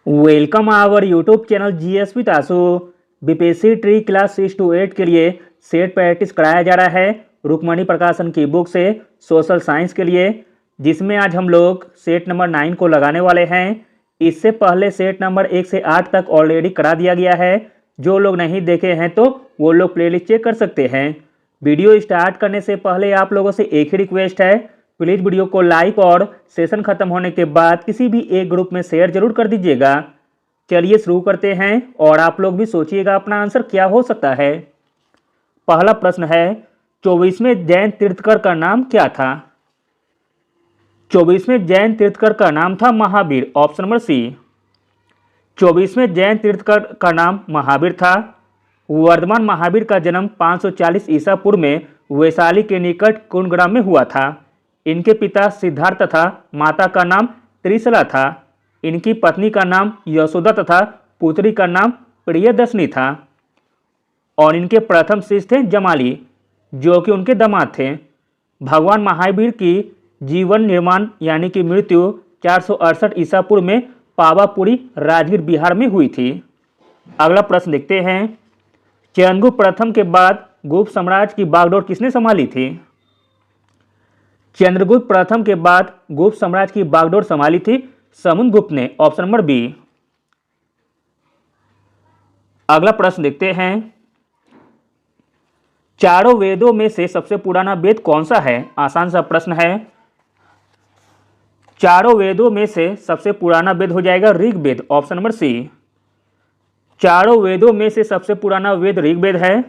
Welcome our YouTube channel GS with Ashu. BPSC TRE class 6 to 8 के लिए set practice कराया जा रहा है रुक्मणी प्रकाशन की बुक से सोशल साइंस के लिए, जिसमें आज हम लोग सेट नंबर 9 को लगाने वाले हैं। इससे पहले सेट नंबर 1 से 8 तक ऑलरेडी करा दिया गया है। जो लोग नहीं देखे हैं तो वो लोग प्लेलिस्ट चेक कर सकते हैं। वीडियो स्टार्ट करने से पहले आप लोगों से एक ही रिक्वेस्ट है, प्लीज़ वीडियो को लाइक और सेशन खत्म होने के बाद किसी भी एक ग्रुप में शेयर जरूर कर दीजिएगा। चलिए शुरू करते हैं और आप लोग भी सोचिएगा अपना आंसर क्या हो सकता है। पहला प्रश्न है, 24वें जैन तीर्थकर का नाम क्या था? 24वें जैन तीर्थकर का नाम था महावीर, ऑप्शन नंबर सी। 24वें जैन तीर्थकर का नाम महावीर था। वर्धमान महावीर का जन्म 540 ईसा पूर्व में वैशाली के निकट कुंडग्राम में हुआ था। इनके पिता सिद्धार्थ तथा माता का नाम त्रिशला था। इनकी पत्नी का नाम यशोदा तथा पुत्री का नाम प्रियदर्शनी था। और इनके प्रथम शिष्य थे जमाली, जो कि उनके दामाद थे। भगवान महावीर की जीवन निर्माण यानी कि मृत्यु 468 ईसा पूर्व में पावापुरी राजगीर बिहार में हुई थी। अगला प्रश्न देखते हैं, चंद्रगुप्त प्रथम के बाद गुप्त साम्राज्य की बागडोर किसने संभाली थी? चंद्रगुप्त प्रथम के बाद गुप्त साम्राज्य की बागडोर संभाली थी समुद्रगुप्त ने, ऑप्शन नंबर बी। अगला प्रश्न देखते हैं, चारों वेदों में से सबसे पुराना वेद कौन सा है? आसान सा प्रश्न है। चारों वेदों में से सबसे पुराना वेद हो जाएगा ऋग्वेद, ऑप्शन नंबर सी। चारों वेदों में से सबसे पुराना वेद ऋग्वेद है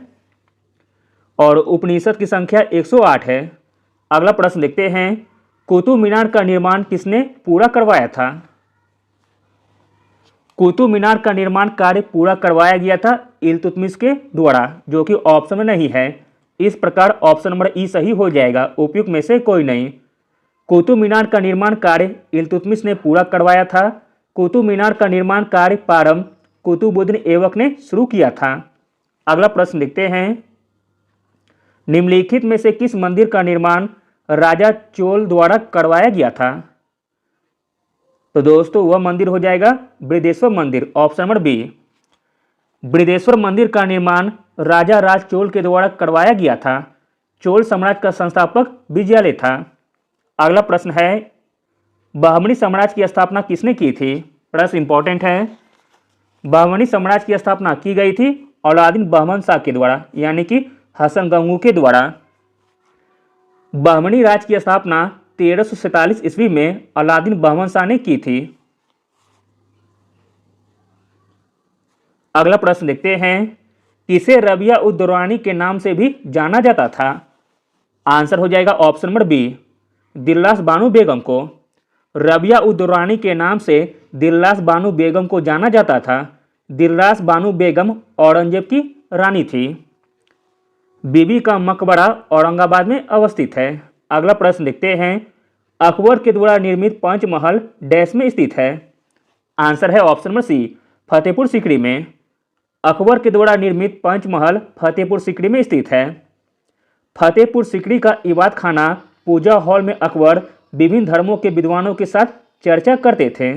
और उपनिषद की संख्या 108 है। अगला प्रश्न देखते हैं, कुतुब मीनार का निर्माण किसने पूरा करवाया था? कुतुब मीनार का निर्माण कार्य पूरा करवाया गया था इल्तुतमिश के द्वारा, जो कि ऑप्शन में नहीं है। इस प्रकार ऑप्शन नंबर ई सही हो जाएगा, उपयुक्त में से कोई नहीं। कुतुब मीनार का निर्माण कार्य इल्तुतमिश ने पूरा करवाया था। कुतुब मीनार का निर्माण कार्य प्रारंभ कुतुबुद्दीन ऐबक ने शुरू किया था। अगला प्रश्न देखते हैं, निम्नलिखित में से किस मंदिर का निर्माण राजा चोल द्वारा करवाया गया था? तो दोस्तों वह मंदिर हो जाएगा बृहदेश्वर मंदिर, ऑप्शन नंबर बी। बृहदेश्वर मंदिर का निर्माण राजा राज चोल के द्वारा करवाया गया था। चोल साम्राज्य का संस्थापक विजयालय था। अगला प्रश्न है, बहमनी साम्राज्य की स्थापना किसने की थी? प्रश्न इंपॉर्टेंट है। बहमनी साम्राज्य की स्थापना की गई थी अलाउद्दीन बहमन शाह के द्वारा, यानी कि हसन गंगू के द्वारा। बहमनी राज्य की स्थापना 1347 ईस्वी में अलाउद्दीन बहमन शाह ने की थी। अगला प्रश्न देखते हैं, किसे रबिया उद दौरानी के नाम से भी जाना जाता था? आंसर हो जाएगा option number B, दिलरास Bano Begum को। रबिया उद दौरानी के नाम से दिलरास बानो बेगम को जाना जाता था। दिलरास बानो बेगम औरंगजेब की रानी थी। बीबी का मकबरा औरंगाबाद में अवस्थित है। अगला प्रश्न देखते हैं, अकबर के द्वारा निर्मित पंचमहल डैश में स्थित है? आंसर है option number C, Fatehpur Sikri में। अकबर के द्वारा निर्मित पंचमहल फतेहपुर सीकरी में स्थित है। फतेहपुर सीकरी का इबादत खाना पूजा हॉल में अकबर विभिन्न धर्मों के विद्वानों के साथ चर्चा करते थे।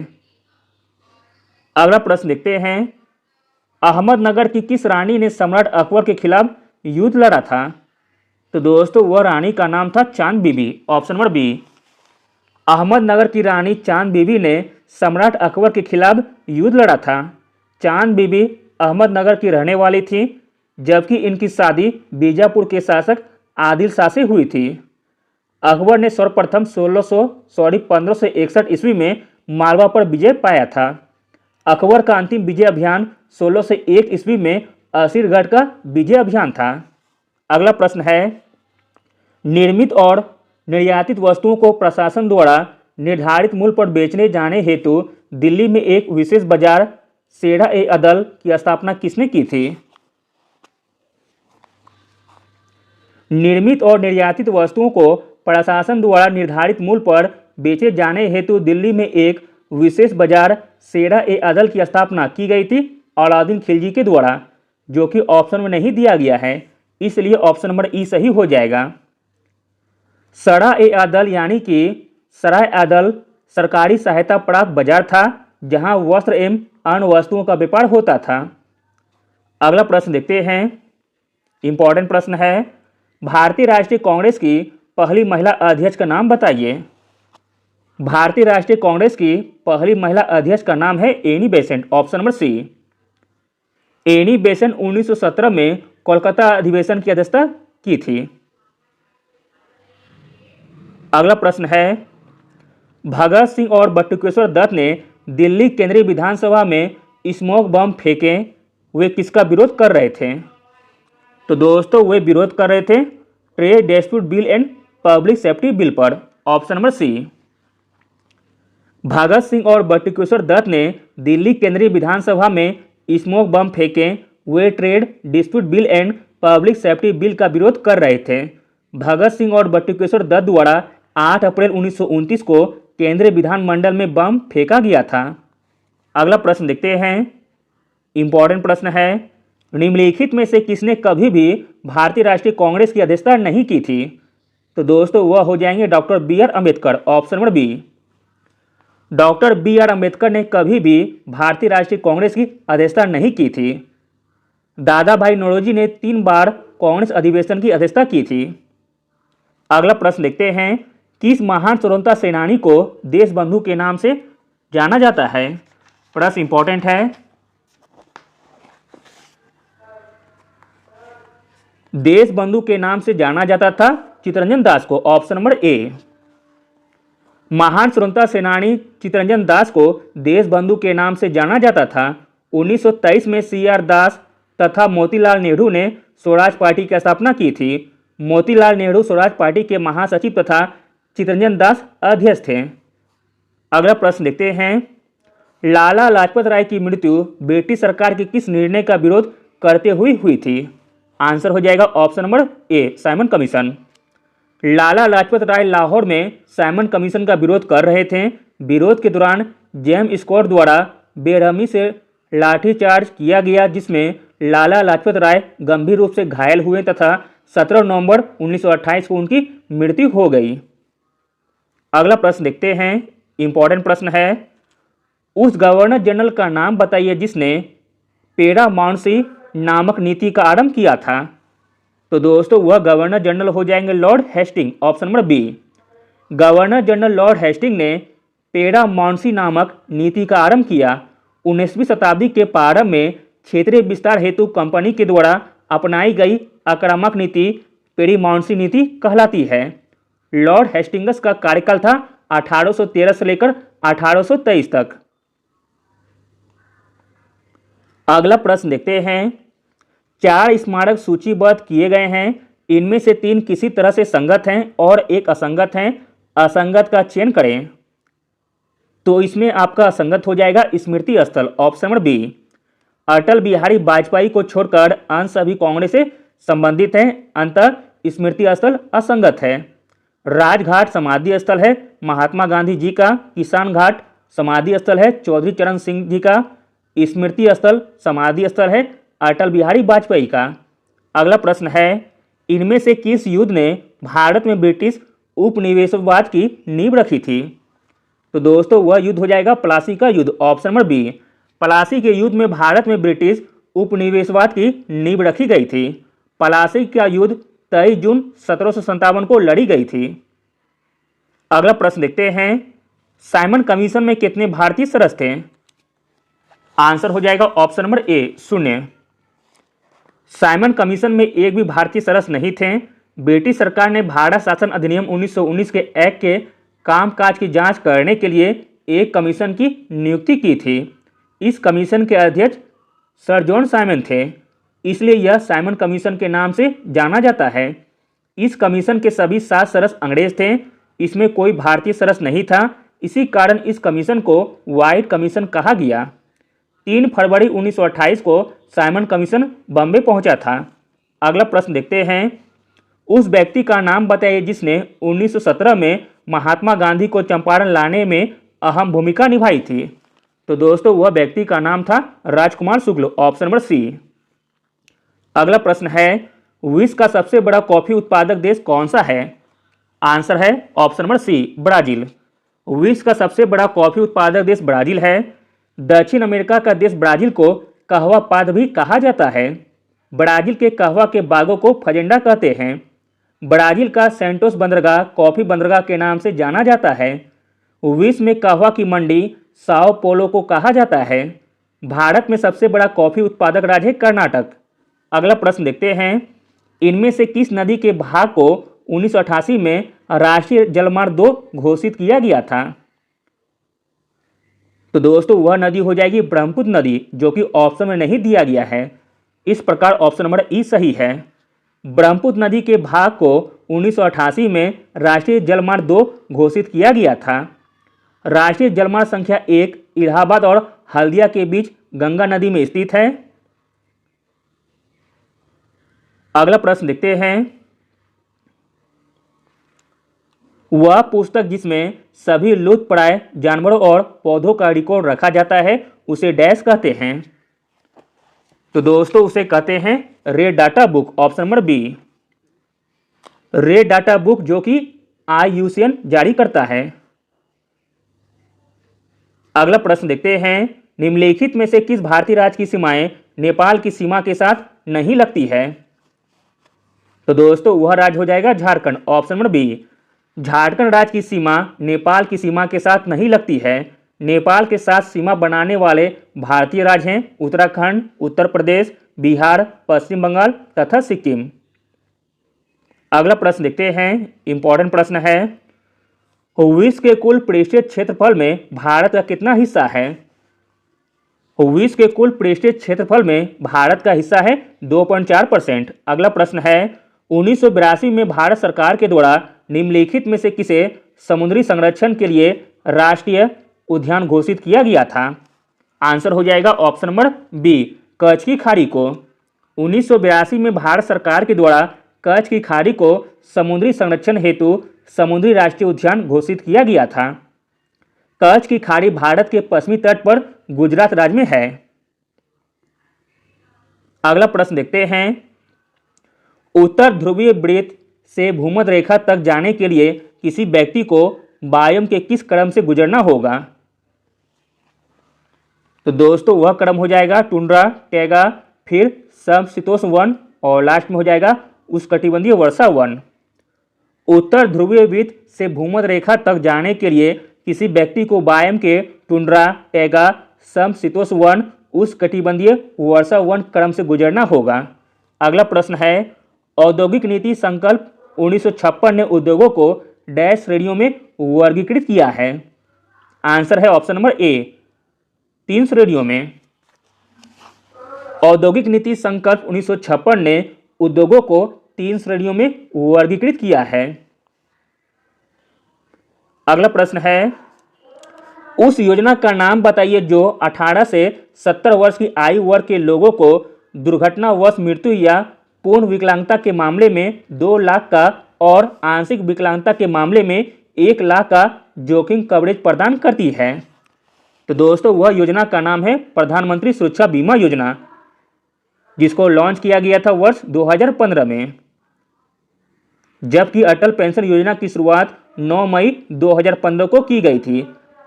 अगला प्रश्न देखते हैं, अहमदनगर की किस रानी ने सम्राट अकबर के खिलाफ युद्ध लड़ा था? तो दोस्तों वह रानी का नाम था चांद बीबी, ऑप्शन नंबर बी। अहमदनगर की रानी चांद बीबी ने सम्राट अकबर के खिलाफ युद्ध लड़ा था। चांद बीबी अहमदनगर की रहने वाली थी, जबकि इनकी शादी बीजापुर के शासक आदिल शाह से हुई थी। अकबर ने सर्वप्रथम 1561 ईस्वी में मालवा पर विजय पाया था। अकबर का अंतिम विजय अभियान 1601 ईस्वी में असीरगढ़ का विजय अभियान था। अगला प्रश्न है, निर्मित और निर्यातित वस्तुओं को प्रशासन द्वारा निर्धारित मूल्य पर बेचने जाने हेतु दिल्ली में एक विशेष बाजार सेड़ा-ए-अदल की स्थापना किसने की थी? निर्मित और निर्यातित वस्तुओं को प्रशासन द्वारा निर्धारित मूल्य पर बेचे जाने हेतु दिल्ली में एक विशेष बाजार सेड़ा-ए-अदल की स्थापना की गई थी अलाउद्दीन खिलजी के द्वारा, जो कि ऑप्शन में नहीं दिया गया है, इसलिए ऑप्शन नंबर ई सही हो जाएगा। सड़ा-ए-अदल यानी कि सराय-अदल सरकारी सहायता प्राप्त बाजार था, जहां वस्त्र एवं अन्य वस्तुओं का व्यापार होता था। अगला प्रश्न देखते हैं, इंपॉर्टेंट प्रश्न है, भारतीय राष्ट्रीय कांग्रेस की पहली महिला अध्यक्ष का नाम बताइए। भारतीय राष्ट्रीय कांग्रेस की पहली महिला अध्यक्ष का नाम है Annie Besant, option number C. Annie Besant 1917 में कोलकाता अधिवेशन की अध्यक्षता की थी। अगला प्रश्न है, भगत सिंह और बटुकेश्वर दत्त ने दिल्ली केंद्रीय विधानसभा में स्मोक बम फेंके, वे किसका विरोध कर रहे थे? तो दोस्तों वे विरोध कर रहे थे trade dispute bill and public safety bill पर, ऑप्शन नंबर सी। भगत सिंह और बटुकेश्वर दत्त ने दिल्ली केंद्रीय विधानसभा में स्मोक बम फेंके, वे trade dispute bill and public safety bill का विरोध कर रहे थे। भगत सिंह और बटुकेश्वर दत्त द्वारा 8 अप्रैल 1929 को केंद्रीय विधानमंडल में बम फेंका गया था। अगला प्रश्न देखते हैं, इंपॉर्टेंट प्रश्न है, निम्नलिखित में से किसने कभी भी भारतीय राष्ट्रीय कांग्रेस की अध्यक्षता नहीं की थी? तो दोस्तों वह हो जाएंगे doctor B R Ambedkar, option number B. Doctor B R Ambedkar ने कभी भी भारतीय राष्ट्रीय कांग्रेस की अध्यक्षता नहीं की थी। दादा भाई नौरोजी ने 3 बार कांग्रेस अधिवेशन की अध्यक्षता की थी। अगला प्रश्न देखते हैं, किस महान स्वतंत्रता सेनानी को देशबंधु के नाम से जाना जाता है? प्रश्न इंपॉर्टेंट है। देशबंधु के नाम से जाना जाता था चित्तरंजन दास को, ऑप्शन नंबर ए। महान स्वतंत्रता सेनानी चित्तरंजन दास को देशबंधु के नाम से जाना जाता था। 1923 में CR दास तथा मोतीलाल नेहरू ने स्वराज पार्टी की स्थापना की थी। मोतीलाल नेहरू स्वराज पार्टी के महासचिव तथा चित्तरंजन दास अध्यक्ष थे। अगला प्रश्न देखते हैं, लाला लाजपत राय की मृत्यु ब्रिटिश सरकार के किस निर्णय का विरोध करते हुए हुई थी? आंसर हो जाएगा option number A, Simon Commission. Lala Lajpat Rai Lahore में साइमन कमीशन का विरोध कर रहे थे। विरोध के दौरान जेम्स स्कॉट द्वारा बेरहमी से लाठीचार्ज किया गया, जिसमें लाला लाजपत राय गंभीर रूप से घायल हुए तथा 17 नवंबर 1928 को उनकी मृत्यु हो गई। अगला प्रश्न देखते हैं, इंपॉर्टेंट प्रश्न है, उस गवर्नर जनरल का नाम बताइए जिसने पेरामाउंसी नामक नीति का आरंभ किया था। तो दोस्तों वह गवर्नर जनरल हो जाएंगे Lord Hastings, option number B. Governor general Lord Hastings ने पेरामाउंसी नामक नीति का आरंभ किया। 19वीं शताब्दी के प्रारंभ में क्षेत्रीय विस्तार हेतु कंपनी के द्वारा अपनाई गई आक्रामक नीति पेरामाउंसी नीति कहलाती है। लॉर्ड हेस्टिंग्स का कार्यकाल था 1813 से लेकर 1823 तक। अगला प्रश्न देखते हैं, 4 स्मारक सूचीबद्ध किए गए हैं, इनमें से 3 किसी तरह से संगत हैं और एक असंगत हैं। असंगत का चयन करें। तो इसमें आपका असंगत हो जाएगा स्मृति स्थल, option number B. Atal Bihari Vajpayee को छोड़कर अन्य सभी कांग्रेस से संबंधित हैं, अंततः स्मृति स्थल असंगत है। राजघाट समाधि स्थल है महात्मा गांधी जी का। किसान घाट समाधि स्थल है चौधरी चरण सिंह जी का। स्मृति स्थल समाधि स्थल है अटल बिहारी वाजपेयी का। अगला प्रश्न है, इनमें से किस युद्ध ने भारत में ब्रिटिश उपनिवेशवाद की नींव रखी थी? तो दोस्तों वह युद्ध हो जाएगा प्लासी का युद्ध, ऑप्शन नंबर बी। प्लासी के युद्ध में भारत में ब्रिटिश उपनिवेशवाद की नींव रखी गई थी। प्लासी का युद्ध 23 जून 1757 को लड़ी गई थी। अगला प्रश्न देखते हैं, साइमन कमीशन में कितने भारतीय सदस्य थे? आंसर हो जाएगा ऑप्शन नंबर ए, 0। साइमन कमीशन में एक भी भारतीय सदस्य नहीं थे। ब्रिटिश सरकार ने भारत शासन अधिनियम 1919 के एक्ट के कामकाज की जांच करने के लिए एक कमीशन की नियुक्ति की थी। इस कमीशन के अध्यक्ष सर जॉन साइमन थे, इसलिए यह साइमन कमीशन के नाम से जाना जाता है। इस कमीशन के सभी 7 सदस्य अंग्रेज थे, इसमें कोई भारतीय सदस्य नहीं था। इसी कारण इस कमीशन को व्हाइट कमीशन कहा गया। 3 फरवरी 1928 को साइमन कमीशन बॉम्बे पहुंचा था। अगला प्रश्न देखते हैं, उस व्यक्ति का नाम बताइए जिसने 1917 में महात्मा गांधी को चंपारण लाने में अहम भूमिका निभाई थी। तो दोस्तों वह व्यक्ति का नाम था राजकुमार शुक्ल, ऑप्शन नंबर सी। अगला प्रश्न है, विश्व का सबसे बड़ा कॉफी उत्पादक देश कौन सा है? आंसर है ऑप्शन नंबर सी, ब्राजील। विश्व का सबसे बड़ा कॉफी उत्पादक देश ब्राजील है। दक्षिण अमेरिका का देश ब्राजील को कहवा पाद भी कहा जाता है। ब्राजील के कहवा के बागों को फजेंडा कहते हैं। ब्राजील का सेंटोस बंदरगाह कॉफी बंदरगाह के नाम से जाना जाता है। विश्व में कहवा की मंडी साओ पोलो को कहा जाता है। भारत में सबसे बड़ा कॉफी उत्पादक राज्य है कर्नाटक। अगला प्रश्न देखते हैं, इनमें से किस नदी के भाग को 1988 में राष्ट्रीय जलमार्ग 2 घोषित किया गया था? तो दोस्तों वह नदी हो जाएगी ब्रह्मपुत्र नदी, जो कि ऑप्शन में नहीं दिया गया है। इस प्रकार ऑप्शन नंबर ई सही है। ब्रह्मपुत्र नदी के भाग को 1988 में राष्ट्रीय जलमार्ग 2 घोषित किया गया था। राष्ट्रीय जलमार्ग संख्या 1 इलाहाबाद और हल्दिया के बीच गंगा नदी में स्थित है। अगला प्रश्न देखते हैं, वह पुस्तक जिसमें सभी लुप्तप्राय जानवरों और पौधों का रिकॉर्ड रखा जाता है उसे डैश कहते हैं? तो दोस्तों उसे कहते हैं red data book. Option number B. Red data book जो कि IUCN जारी करता है। अगला प्रश्न देखते हैं, निम्नलिखित में से किस भारतीय राज्य की सीमाएं नेपाल की सीमा के साथ नहीं लगती है? तो दोस्तों वह राज्य हो जाएगा Jharkhand. Option number B. Jharkhand राज्य की सीमा नेपाल की सीमा के साथ नहीं लगती है। नेपाल के साथ सीमा बनाने वाले भारतीय राज्य हैं उत्तराखंड, उत्तर प्रदेश, बिहार, पश्चिम बंगाल तथा सिक्किम। अगला प्रश्न देखते हैं, इंपॉर्टेंट प्रश्न है, विश्व के कुल पृष्ठीय क्षेत्रफल में भारत का कितना हिस्सा है? विश्व के कुल पृष्ठीय क्षेत्रफल में भारत का हिस्सा है 2.4%। अगला प्रश्न है, 1982 में भारत सरकार के द्वारा निम्नलिखित में से किसे समुद्री संरक्षण के लिए राष्ट्रीय उद्यान घोषित किया गया था? आंसर हो जाएगा ऑप्शन नंबर बी, कच्छ की खाड़ी को। 1982 में भारत सरकार के द्वारा कच्छ की खाड़ी को समुद्री संरक्षण हेतु समुद्री राष्ट्रीय उद्यान घोषित किया गया था। कच्छ की खाड़ी भारत के पश्चिमी तट पर गुजरात राज्य में है। अगला प्रश्न देखते हैं, उत्तर ध्रुवीय वृत्त से भूमध्य रेखा तक जाने के लिए किसी व्यक्ति को वायुम के किस क्रम से गुजरना होगा? तो दोस्तों वह क्रम हो जाएगा टुंड्रा, टैगा, फिर समशीतोष्ण वन और लास्ट में हो जाएगा उष्णकटिबंधीय वर्षा वन। उत्तर ध्रुवीय वृत्त से भूमध्य रेखा तक जाने के लिए किसी व्यक्ति को वायुम के टुंड्रा, टैगा, समशीतोष्ण वन, उष्णकटिबंधीय वर्षा वन क्रम से गुजरना होगा। अगला प्रश्न है, औद्योगिक नीति संकल्प 1956 ने उद्योगों को डैश श्रेणियों में वर्गीकृत किया है? आंसर है ऑप्शन नंबर ए, 3 श्रेणियों में। औद्योगिक नीति संकल्प 1956 ने उद्योगों को 3 श्रेणियों में वर्गीकृत किया है। अगला प्रश्न है, उस योजना का नाम बताइए जो 18 से 70 वर्ष की आयु वर्ग के लोगों को दुर्घटनावश मृत्यु या पूर्ण विकलांगता के मामले में 2 लाख का और आंशिक विकलांगता के मामले में 1 लाख का जोखिम कवरेज प्रदान करती है। तो दोस्तों वह योजना का नाम है प्रधानमंत्री सुरक्षा बीमा योजना, जिसको लॉन्च किया गया था वर्ष 2015 में, जबकि अटल पेंशन योजना की शुरुआत 9 मई 2015 को की गई थी।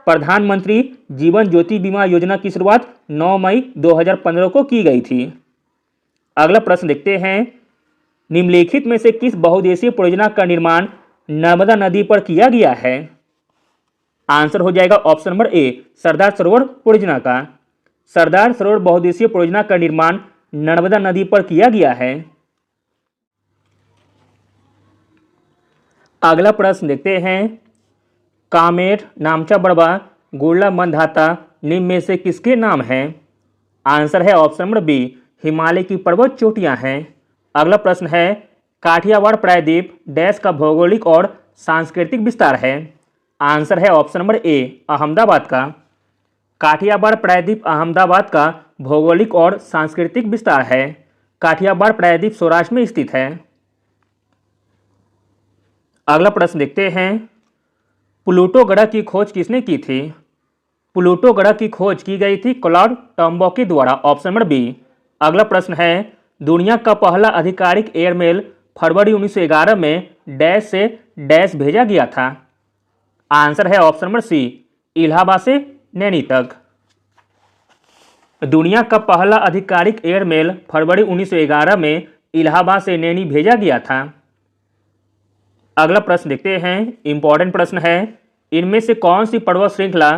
प्रधानमंत्री जीवन ज्योति बीमा योजना की शुरुआत 9 मई 2015 को की गई थी। अगला प्रश्न देखते हैं, निम्नलिखित में से किस बहुउद्देशीय परियोजना का निर्माण नर्मदा नदी पर किया गया है? आंसर हो जाएगा ऑप्शन नंबर ए, सरदार सरोवर परियोजना का। सरदार सरोवर बहुउद्देशीय परियोजना का निर्माण नर्मदा नदी पर किया गया है। अगला प्रश्न देखते हैं, कामेट, नामचा बड़वा, गुड़ला मंदाता निम्न में से किसके नाम हैं? आंसर है ऑप्शन नंबर बी, हिमालय की पर्वत चोटियां हैं। अगला प्रश्न है, काठियावाड़ प्रायद्वीप डैश का भौगोलिक और सांस्कृतिक विस्तार है? आंसर है ऑप्शन नंबर ए, अहमदाबाद का। काठियावाड़ प्रायद्वीप अहमदाबाद का भौगोलिक और सांस्कृतिक विस्तार है। काठियावाड़ प्रायद्वीप सौराष्ट्र में स्थित है। अगला प्रश्न देखते हैं, प्लूटो ग्रह की खोज किसने की थी? प्लूटो ग्रह की खोज की गई थी क्लॉड टॉम्बो के द्वारा। Option number B. अगला प्रश्न है, दुनिया का पहला आधिकारिक एयरमेल फरवरी 1911 में डैश से डैश भेजा गया था? आंसर है ऑप्शन नंबर सी, इलाहाबाद से नैनी तक। दुनिया का पहला आधिकारिक एयरमेल फरवरी 1911 में इलाहाबाद से नैनी भेजा गया था। अगला प्रश्न देखते हैं, इंपॉर्टेंट प्रश्न है, इनमें से कौन सी पर्वत श्रृंखला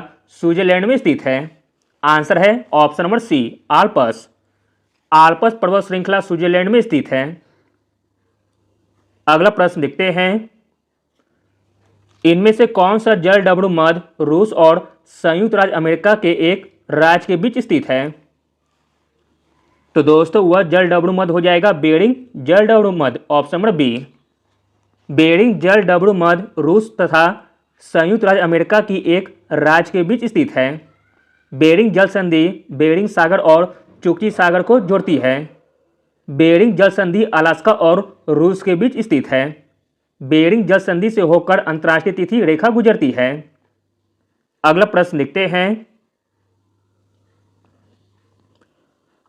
स्विट्जरलैंड में स्थित है? आंसर है option number C, Alps. Alps पर्वत श्रृंखला स्विट्जरलैंड में स्थित है। अगला प्रश्न देखते हैं, इनमें से कौन सा जलडमरू मध्य रूस और संयुक्त राज्य अमेरिका के एक राज्य के बीच स्थित है? तो दोस्तों वह जलडमरू मध्य हो जाएगा बेरिंग जलडमरू मध्य, ऑप्शन नंबर बी। बेरिंग जलडमरू मध्य रूस तथा संयुक्त राज्य अमेरिका की एक राज्य के बीच स्थित है। बेरिंग जल संधि बेरिंग सागर और चुक्ची सागर को जोड़ती है। बेरिंग जल संधि अलास्का और रूस के बीच स्थित है। बेरिंग जल संधि से होकर अंतर्राष्ट्रीय तिथि रेखा गुजरती है। अगला प्रश्न लिखते हैं,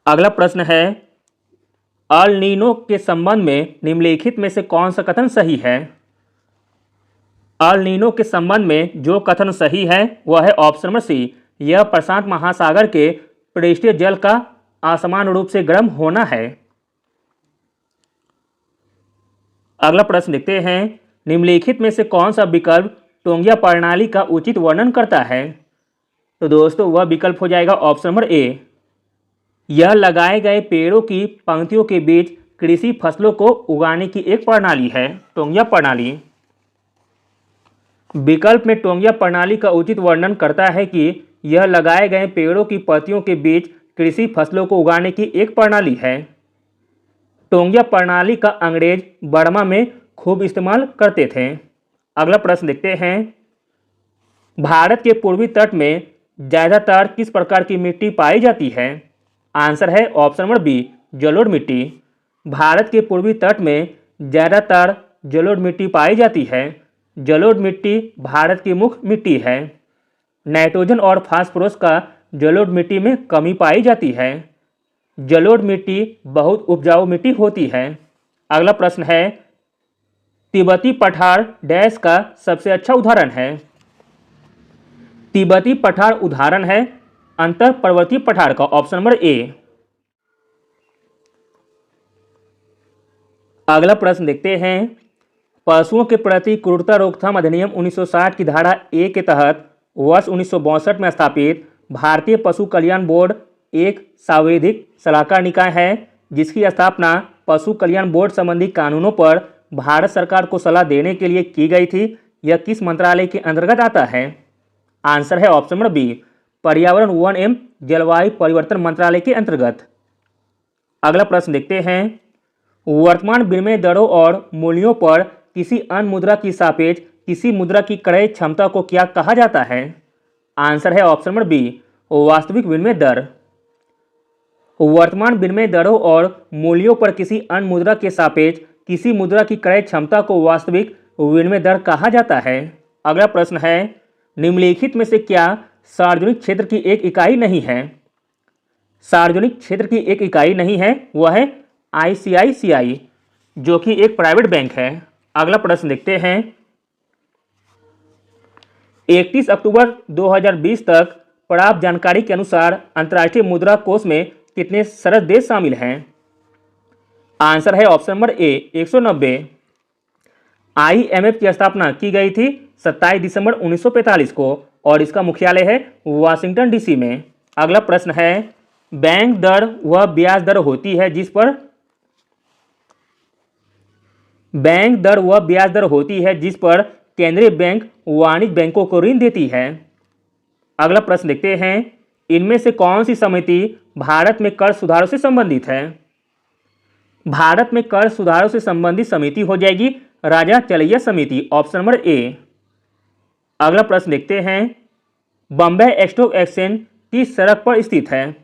अगला प्रश्न है, अल नीनो के संबंध में निम्नलिखित में से कौन सा कथन सही है? अल नीनो के संबंध में जो कथन सही है वह है ऑप्शन नंबर सी, यह प्रशांत महासागर के पृष्ठीय जल का असमान रूप से गर्म होना है। अगला प्रश्न लिखते हैं, निम्नलिखित में से कौन सा विकल्प टोंगिया प्रणाली का उचित वर्णन करता है? तो दोस्तों वह विकल्प हो जाएगा ऑप्शन नंबर ए, यह लगाए गए पेड़ों की पंक्तियों के बीच कृषि फसलों को उगाने की एक प्रणाली है, टोंगिया प्रणाली। विकल्प में टोंगिया प्रणाली का उचित वर्णन करता है कि यह लगाए गए पेड़ों की पत्तियों के बीच कृषि फसलों को उगाने की एक प्रणाली है। टोंगिया प्रणाली का अंग्रेज बर्मा में खूब इस्तेमाल करते थे। अगला प्रश्न देखते हैं, भारत के पूर्वी तट में ज़्यादातर किस प्रकार की मिट्टी पाई जाती है? आंसर है ऑप्शन नंबर बी, जलोढ़ मिट्टी। भारत के पूर्वी तट में ज़्यादातर जलोढ़ मिट्टी पाई जाती है। जलोढ़ मिट्टी भारत की मुख्य मिट्टी है। नाइट्रोजन और फास्फोरस का जलोढ़ मिट्टी में कमी पाई जाती है। जलोढ़ मिट्टी बहुत उपजाऊ मिट्टी होती है। अगला प्रश्न है, तिब्बती पठार डैश का सबसे अच्छा उदाहरण है? तिब्बती पठार उदाहरण है अंतर पर्वतीय पठार का, ऑप्शन नंबर ए। अगला प्रश्न देखते हैं, पशुओं के प्रति क्रूरता रोकथाम अधिनियम 1960 की धारा ए के तहत वर्ष 1962 में स्थापित भारतीय पशु कल्याण बोर्ड एक सांविधिक सलाहकार निकाय है जिसकी स्थापना पशु कल्याण बोर्ड संबंधी कानूनों पर भारत सरकार को सलाह देने के लिए की गई थी। यह किस मंत्रालय के अंतर्गत आता है? आंसर है ऑप्शन नंबर बी, पर्यावरण वन एवं जलवायु परिवर्तन मंत्रालय के अंतर्गत। अगला प्रश्न देखते हैं, वर्तमान विनिमय दरों और मूल्यों पर किसी अन्य मुद्रा की सापेक्ष किसी मुद्रा की क्रय क्षमता को क्या कहा जाता है? आंसर है ऑप्शन नंबर बी, वास्तविक विनिमय दर। वर्तमान विनिमय दरों और मूल्यों पर किसी अन्य मुद्रा के सापेक्ष किसी मुद्रा की क्रय क्षमता को वास्तविक विनिमय दर कहा जाता है। अगला प्रश्न है, निम्नलिखित में से क्या सार्वजनिक क्षेत्र की एक इकाई नहीं है? सार्वजनिक क्षेत्र की एक इकाई नहीं है, वह है ICICI जो कि एक प्राइवेट बैंक है। अगला प्रश्न देखते हैं, 31 अक्टूबर 2020 तक प्राप्त जानकारी के अनुसार अंतर्राष्ट्रीय मुद्रा कोष में कितने सदस्य देश शामिल हैं? आंसर है ऑप्शन नंबर ए, 190। IMF की स्थापना की गई थी 27 दिसंबर 1945 को और इसका मुख्यालय है वाशिंगटन DC में। अगला प्रश्न है, बैंक दर वह ब्याज दर होती है जिस पर केंद्रीय बैंक वाणिज्य बैंकों को ऋण देती है। अगला प्रश्न देखते हैं, इनमें से कौन सी समिति भारत में कर सुधारों से संबंधित है? भारत में कर सुधारों से संबंधित समिति हो जाएगी राजा चलैया समिति, ऑप्शन नंबर ए। अगला प्रश्न देखते हैं, बॉम्बे स्टॉक एक्सचेंज किस सड़क पर स्थित है?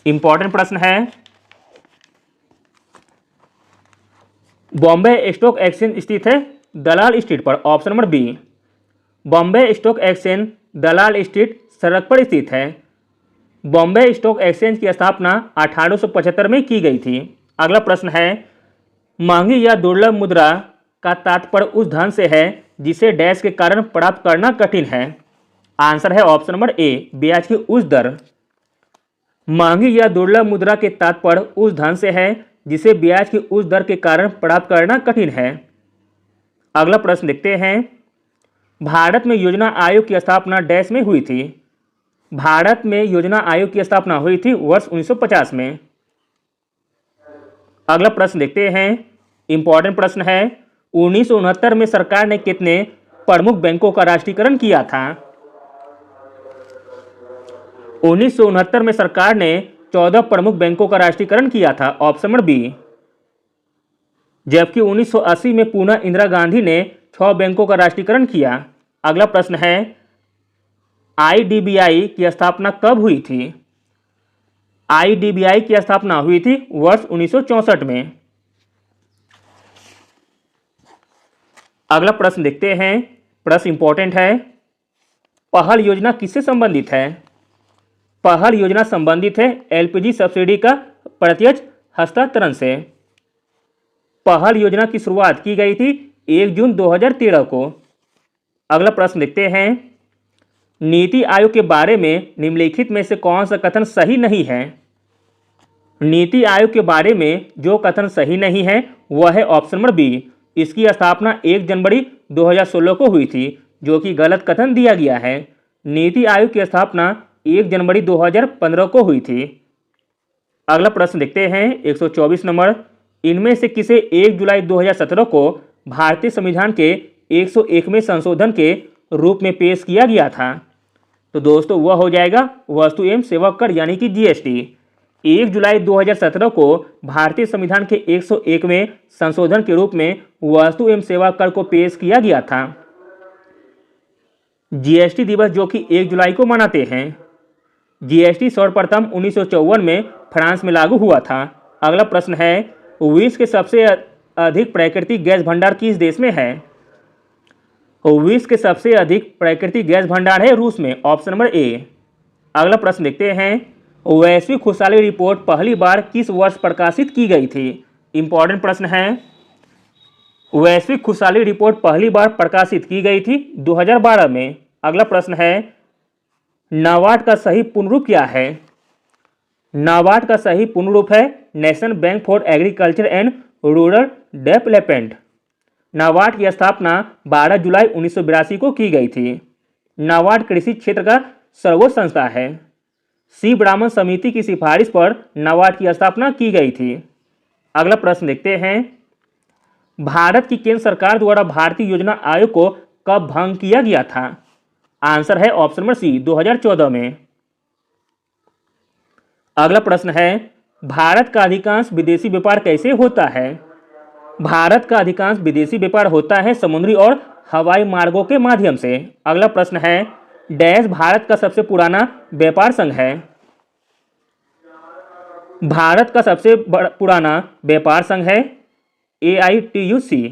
इंपॉर्टेंट प्रश्न है। बॉम्बे स्टॉक एक्सचेंज स्थित है दलाल स्ट्रीट पर, option number B. Bombay stock exchange Dalal street सड़क पर स्थित है। बॉम्बे स्टॉक एक्सचेंज की स्थापना 1875 में की गई थी। अगला प्रश्न है, महंगी या दुर्लभ मुद्रा का तात्पर्य उस धन से है जिसे डैश के कारण प्राप्त करना कठिन है। आंसर है ऑप्शन नंबर ए, ब्याज की उच्च दर। महंगी या दुर्लभ मुद्रा के तात्पर्य उस धन से है जिसे ब्याज की उच्च दर के कारण प्राप्त करना कठिन है। अगला प्रश्न देखते हैं, भारत में योजना आयोग की स्थापना डैश में हुई थी। भारत में योजना आयोग की स्थापना हुई थी वर्ष 1950 में। अगला प्रश्न देखते हैं, इंपॉर्टेंट प्रश्न है, 1969 में सरकार ने कितने प्रमुख बैंकों का राष्ट्रीयकरण किया था? 1969 में सरकार ने 14 प्रमुख बैंकों का राष्ट्रीयकरण किया था, ऑप्शन नंबर बी। जबकि 1980 में पुनः इंदिरा गांधी ने 6 बैंकों का राष्ट्रीयकरण किया। अगला प्रश्न है, आईडीबीआई की स्थापना कब हुई थी? आईडीबीआई की स्थापना हुई थी वर्ष 1964 में। अगला प्रश्न देखते हैं, प्रश्न इंपॉर्टेंट है, पहल योजना किससे संबंधित है? पहल योजना संबंधित है एलपीजी सब्सिडी का प्रत्यक्ष हस्तांतरण से। पहल योजना की शुरुआत की गई थी 1 जून 2013 को। अगला प्रश्न देखते हैं, नीति आयोग के बारे में निम्नलिखित में से कौन सा कथन सही नहीं है? नीति आयोग के बारे में जो कथन सही नहीं है वह है ऑप्शन नंबर बी। इसकी स्थापना 1 जनवरी 2016 को हुई थी, जो कि गलत कथन दिया गया है। नीति आयोग की स्थापना 1 जनवरी 2015 को हुई थी। अगला प्रश्न देखते हैं, 124 नंबर, इनमें से किसे 1 जुलाई 2017 को भारतीय संविधान के 101वें संशोधन के रूप में पेश किया गया था? तो दोस्तों वह हो जाएगा वस्तु एवं सेवा कर यानी कि जीएसटी। 1 जुलाई 2017 को भारतीय संविधान के 101वें संशोधन के रूप में वस्तु एवं सेवा कर को पेश किया गया था। जीएसटी दिवस जो कि 1 जुलाई को मनाते हैं। जीएसटी सर्वप्रथम 1954 में फ्रांस में लागू हुआ था। अगला प्रश्न है, विश्व के सबसे अधिक प्राकृतिक गैस भंडार किस देश में है? विश्व के सबसे अधिक प्राकृतिक गैस भंडार है रूस में, ऑप्शन नंबर ए। अगला प्रश्न देखते हैं, वैश्विक खुशहाली रिपोर्ट पहली बार किस वर्ष प्रकाशित की गई थी? इंपॉर्टेंट प्रश्न है, वैश्विक खुशहाली रिपोर्ट पहली बार प्रकाशित की गई थी 2012 में। अगला प्रश्न है, नाबार्ड का सही पूर्ण रूप क्या है? नाबार्ड का सही पूर्ण रूप है national bank for agriculture and rural development. NABARD की स्थापना 12 जुलाई 1982 को की गई थी। नाबार्ड कृषि क्षेत्र का सर्वोच्च संस्था है। सी ब्राह्मण समिति की सिफारिश पर नाबार्ड की स्थापना की गई थी। अगला प्रश्न देखते हैं, भारत की केंद्र सरकार द्वारा भारतीय योजना आयोग को कब भंग किया गया था? आंसर है ऑप्शन नंबर सी, 2014 में। अगला प्रश्न है, भारत का अधिकांश विदेशी व्यापार कैसे होता है? भारत का अधिकांश विदेशी व्यापार होता है समुद्री और हवाई मार्गों के माध्यम से। अगला प्रश्न है, डैश भारत का सबसे पुराना व्यापार संघ है? भारत का सबसे पुराना व्यापार संघ है AITUC।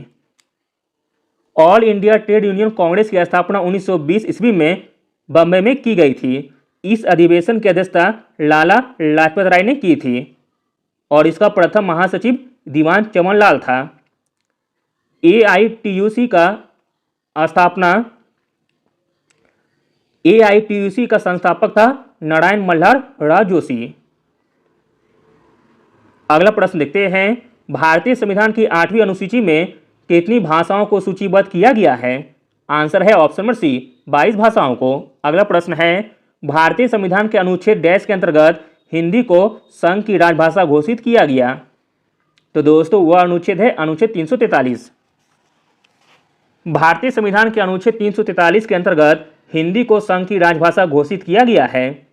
All India trade union Congress की स्थापना 1920 ईस्वी में बम्बई में की गई थी। इस अधिवेशन की अध्यक्षता लाला लाजपत राय ने की थी और इसका प्रथम महासचिव दीवान चमन लाल था। AITUC का संस्थापक था नारायण मल्हार राव जोशी। अगला प्रश्न देखते हैं, भारतीय संविधान की 8वीं अनुसूची में कितनी भाषाओं को सूचीबद्ध किया गया है? आंसर है ऑप्शन नंबर सी, 22 भाषाओं को। अगला प्रश्न है, भारतीय संविधान के अनुच्छेद डैश के अंतर्गत हिंदी को संघ की राजभाषा घोषित किया गया? तो दोस्तों वह अनुच्छेद है अनुच्छेद 343। भारतीय संविधान के अनुच्छेद 343 के अंतर्गत हिंदी को संघ की राजभाषा घोषित किया गया है।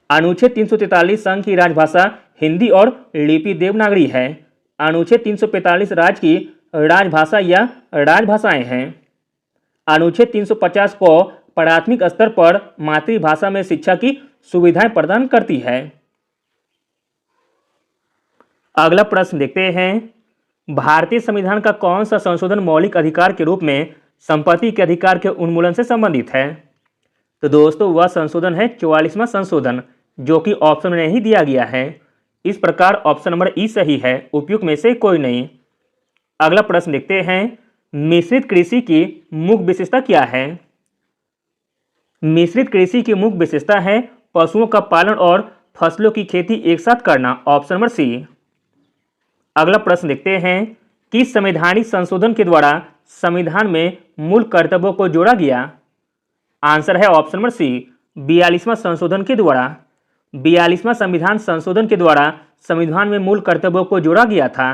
अनुच्छेद 343 संघ की राजभाषा हिंदी और लिपि देवनागरी है। अनुच्छेद 345 राज्य की राजभाषा या राजभाषाएं हैं। अनुच्छेद 350 को प्राथमिक स्तर पर मातृभाषा में शिक्षा की सुविधाएं प्रदान करती है। अगला प्रश्न देखते हैं, भारतीय संविधान का कौन सा संशोधन मौलिक अधिकार के रूप में संपत्ति के अधिकार के उन्मूलन से संबंधित है? तो दोस्तों वह संशोधन है 44वां संशोधन, जो कि ऑप्शन में नहीं दिया गया है। इस प्रकार ऑप्शन नंबर ई सही है, उपयुक्त में से कोई नहीं। अगला प्रश्न देखते हैं, मिश्रित कृषि की मुख्य विशेषता क्या है? मिश्रित कृषि की मुख्य विशेषता है पशुओं का पालन और फसलों की खेती एक साथ करना, ऑप्शन नंबर सी। अगला प्रश्न देखते हैं, किस संवैधानिक संशोधन के द्वारा संविधान में मूल कर्तव्यों को जोड़ा गया? आंसर है ऑप्शन नंबर सी, 42वां संशोधन के द्वारा। 42वां संविधान संशोधन के द्वारा संविधान में मूल कर्तव्यों को जोड़ा गया था।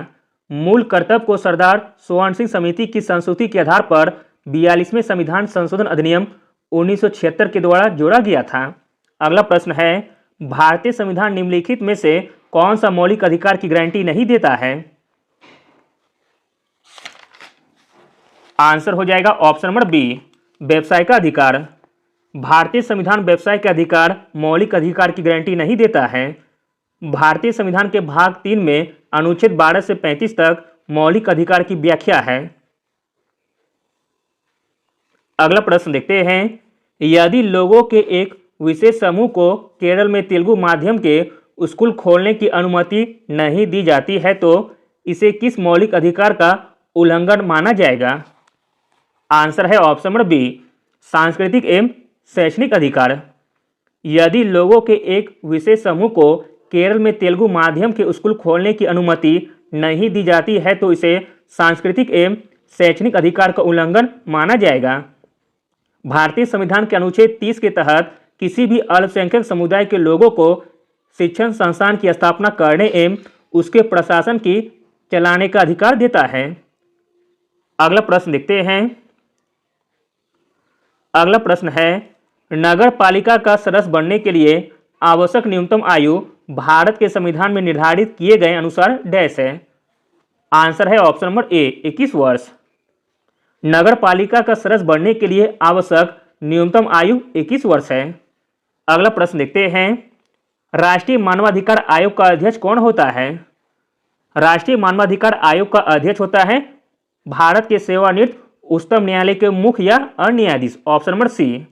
मूल कर्तव्य को सरदार स्वर्ण सिंह समिति की संस्तुति के आधार पर 42वें संविधान संशोधन अधिनियम 1976 के द्वारा जोड़ा गया था। अगला प्रश्न है, भारतीय संविधान निम्नलिखित में से कौन सा मौलिक अधिकार की गारंटी नहीं देता है? आंसर हो जाएगा ऑप्शन नंबर बी, व्यवसाय का अधिकार। भारतीय संविधान व्यवसाय के अधिकार, मौलिक अधिकार की गारंटी नहीं देता है। भारतीय संविधान के भाग 3 में अनुच्छेद 12 से 35 तक मौलिक अधिकार की व्याख्या है। अगला प्रश्न देखते हैं, यदि लोगों के एक विशेष समूह को केरल में तेलुगु माध्यम के स्कूल खोलने की अनुमति नहीं दी जाती है तो इसे किस मौलिक अधिकार का उल्लंघन माना जाएगा? आंसर है ऑप्शन नंबर बी, सांस्कृतिक एवं शैक्षणिक अधिकार। यदि लोगों के एक विशेष समूह को केरल में तेलुगु माध्यम के स्कूल खोलने की अनुमति नहीं दी जाती है तो इसे सांस्कृतिक एवं शैक्षणिक अधिकार का उल्लंघन माना जाएगा। भारतीय संविधान के अनुच्छेद 30 के तहत किसी भी अल्पसंख्यक समुदाय के लोगों को शिक्षण संस्थान की स्थापना करने एवं उसके प्रशासन की चलाने का अधिकार देता है। अगला प्रश्न देखते हैं। अगला प्रश्न है, नगर पालिका का सदस्य बनने के लिए आवश्यक न्यूनतम आयु भारत के संविधान में निर्धारित किए गए अनुसार डैश है। आंसर है ऑप्शन नंबर ए, 21 वर्ष। नगर पालिका का सदस्य बनने के लिए आवश्यक न्यूनतम आयु 21 वर्ष है। अगला प्रश्न देखते हैं, राष्ट्रीय मानवाधिकार आयोग का अध्यक्ष कौन होता है? राष्ट्रीय मानवाधिकार आयोग का अध्यक्ष होता है भारत के सेवानिवृत्त उच्चतम न्यायालय के मुख्य या अन्य न्यायाधीश, ऑप्शन नंबर सी।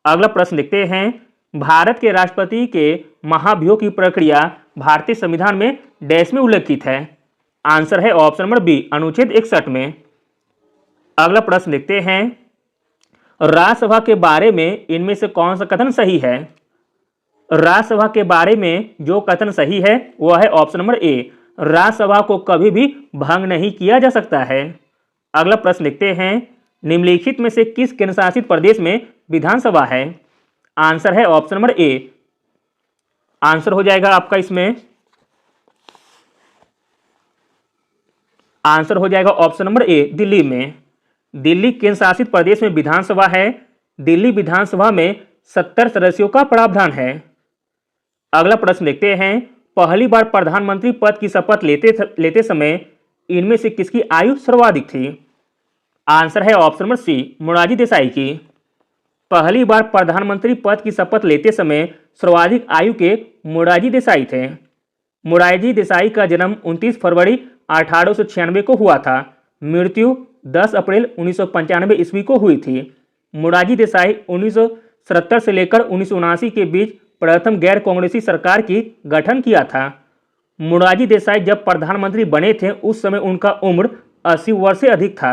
अगला प्रश्न देखते हैं, भारत के राष्ट्रपति के महाभियोग की प्रक्रिया भारतीय संविधान में डैश में उल्लेखित है। आंसर है ऑप्शन नंबर बी, अनुच्छेद 61 में। अगला प्रश्न देखते हैं, राज्यसभा के बारे में इनमें से कौन सा कथन सही है? राज्यसभा के बारे में जो कथन सही है वह है ऑप्शन नंबर ए, राज्यसभा को कभी भी भंग नहीं किया जा सकता है। अगला प्रश्न देखते हैं, निम्नलिखित में से किस केंद्र शासित प्रदेश में विधानसभा है? आंसर है ऑप्शन नंबर ए। आंसर हो जाएगा आपका इसमें, आंसर हो जाएगा ऑप्शन नंबर ए, दिल्ली में। दिल्ली केंद्र शासित प्रदेश में विधानसभा है। दिल्ली विधानसभा में 70 सदस्यों का प्रावधान है। अगला प्रश्न देखते हैं, पहली बार प्रधानमंत्री पद की शपथ लेते समय इनमें से किसकी आयु सर्वाधिक थी? आंसर है option number C, Morarji Desai की। पहली बार प्रधानमंत्री पद की शपथ लेते समय सर्वाधिक आयु के मोरारजी देसाई थे। मोरारजी देसाई का जन्म 29 फरवरी 1896 को हुआ था। मृत्यु 10 अप्रैल 1995 ईस्वी को हुई थी। मोरारजी देसाई 1977 से लेकर 1979 के बीच प्रथम गैर कांग्रेसी सरकार की गठन किया था। मोरारजी देसाई जब प्रधानमंत्री बने थे उस समय उनका उम्र 80 वर्ष से अधिक था।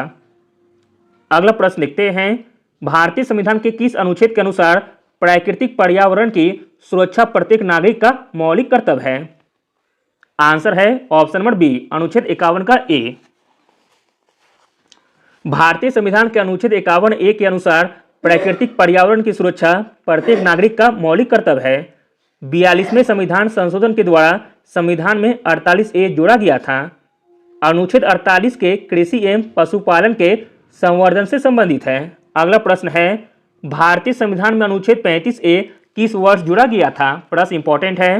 अगला प्रश्न देखते हैं, भारतीय संविधान के किस अनुच्छेद के अनुसार प्राकृतिक पर्यावरण की सुरक्षा प्रत्येक नागरिक का मौलिक कर्तव्य है? आंसर है ऑप्शन नंबर बी, अनुच्छेद 51 का ए। भारतीय संविधान के अनुच्छेद 51A के अनुसार प्राकृतिक पर्यावरण की सुरक्षा प्रत्येक नागरिक का मौलिक कर्तव्य है। 42वें संविधान संशोधन के द्वारा संविधान में 48A जोड़ा गया था। अनुच्छेद 48 के कृषि एवं पशुपालन के संवर्धन से संबंधित है। अगला प्रश्न है, भारतीय संविधान में अनुच्छेद 35A किस वर्ष जोड़ा गया था? प्रश्न इंपॉर्टेंट है।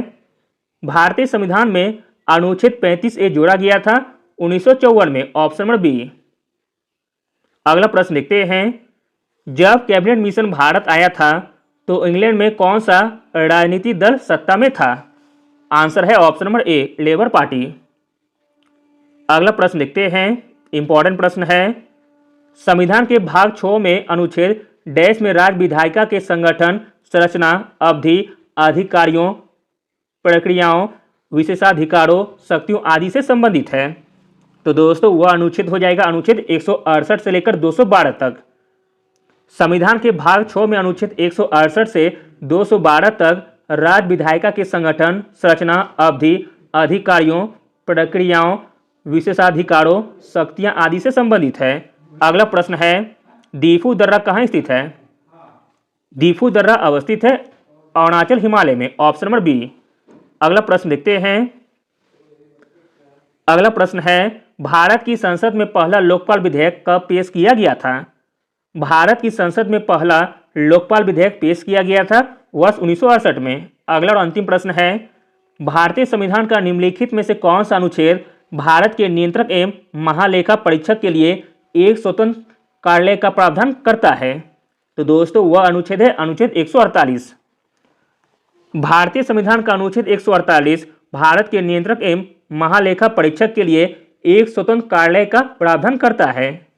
भारतीय संविधान में अनुच्छेद 35A जोड़ा गया था 1954 में, ऑप्शन नंबर बी। अगला प्रश्न देखते हैं, जब कैबिनेट मिशन भारत आया था तो इंग्लैंड में कौन सा राजनीतिक दल सत्ता में था? आंसर है ऑप्शन नंबर ए, लेबर पार्टी। अगला प्रश्न देखते हैं, इंपॉर्टेंट प्रश्न है, संविधान के भाग 6 में अनुच्छेद डैश में राज्य विधायिका के संगठन, संरचना, अवधि, अधिकारियों, प्रक्रियाओं, विशेषाधिकारों, शक्तियों आदि से संबंधित है। तो दोस्तों वह अनुच्छेद हो जाएगा अनुच्छेद 168 से लेकर 212 तक। संविधान के भाग 6 में अनुच्छेद 168 से 212 तक राज्य विधायिका के संगठन, संरचना, अवधि, अधिकारियों, प्रक्रियाओं, विशेषाधिकारों, शक्तियां आदि से संबंधित है। अगला प्रश्न है, दीफू दर्रा कहाँ स्थित है? दीफू दर्रा अवस्थित है अरुणाचल हिमालय में, ऑप्शन नंबर बी। अगला प्रश्न देखते हैं। अगला प्रश्न है, भारत की संसद में पहला लोकपाल विधेयक कब पेश किया गया था? भारत की संसद में पहला लोकपाल विधेयक पेश किया गया था वर्ष 1968 में। अगला और अंतिम प्रश्न है, भारतीय संविधान का निम्नलिखित में से कौन सा अनुच्छेद भारत के नियंत्रक एवं महालेखा परीक्षक के लिए एक स्वतंत्र कार्यालय का प्रावधान करता है? तो दोस्तों वह अनुच्छेद है अनुच्छेद 148। भारतीय संविधान का अनुच्छेद 148 भारत के नियंत्रक एवं महालेखा परीक्षक के लिए एक स्वतंत्र कार्यालय का प्रावधान करता है।